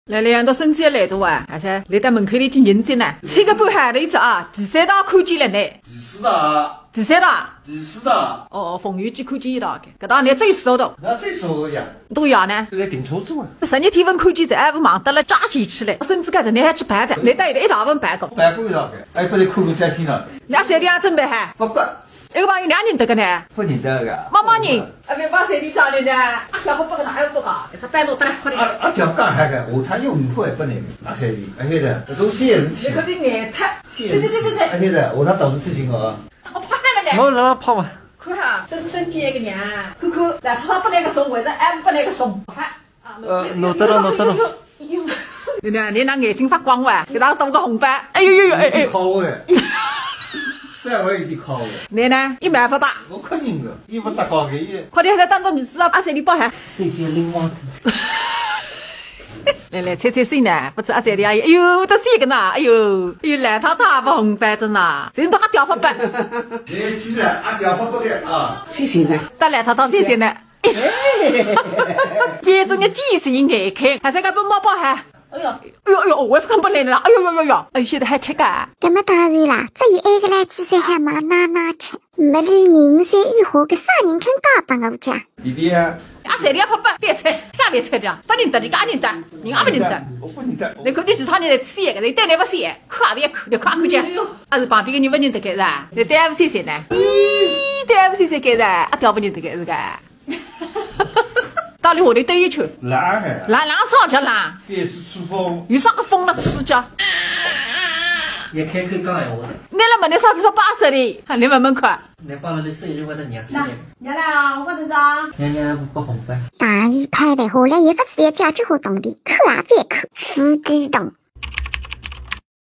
来两到孙子也来着哇，而且来到门口里去认真呢，吹个半下头一只啊，第三道看见了呢。第四道，第三道，第四道。哦，冯玉基看见一道的，搿道你最熟的。那最熟呀，都要呢。来订车子嘛。昨日天文看见在，我忙得了抓起起来，孙子搿子你还去办着，来到一大份办过。办过一道的，还不得看看展品了。那三弟也准备哈？不管。一个朋友两人得个呢？不认得个。妈妈人。别把三弟找来呢，小伙不哪有不搞？这搬弄得来快点。条讲海个，下趟用户还不能拿三弟，而且的，这种些事体。你可得眼特。对，而且的，下趟导致事情哦。我怕了呢。我让他跑嘛。看哈，登记一个人，看看，来他不那个送，或者俺不那个送，还弄得了，弄得了。你呢？你那眼睛发光哇，给他打个红斑。哎呦呦呦，哎哎。考我嘞。3万有点考我。你呢？一办法打。我肯定的，伊不打好个伊。快点，再当到你知道阿三弟包还。谁给领网？来猜猜谁呢？不知阿三弟阿姨，哎呦，这是一个呢，哎呦，哎呦，烂塌塌不红斑真呐，人都个掉发斑。你记得阿掉发不的啊？谁呢？打烂塌塌谁呢？别种个记性眼看，还是个不毛包还。哎呦，哎呦哎呦，我看不来了，哎呦呦呦呦，哎，现在还吃噶？搿么当然啦，只有埃个来举赛还忙哪哪吃，没理人山以下，搿啥人肯搞帮我讲？弟弟啊，阿三弟也不别猜，特别猜的，不认得你个认得，人也不认得。我不认得。你看你其他人来吃一个，你对你不是，看也别看，你看看讲。还是旁边个人不认得个是吧？你对 FCC 呢？咦，对 FCC 个是啊，掉不认得个是个。到底下头兜一圈，哪个？哪上去啦？电视出风。有啥个风了吃着？也开口讲闲话。你来问你啥子不巴适的？你问问看。你帮了你手里我的娘亲。娘来啊，我等着。娘不红白。大姨拍的下来也不是要解决活动的，看也别看，不激动。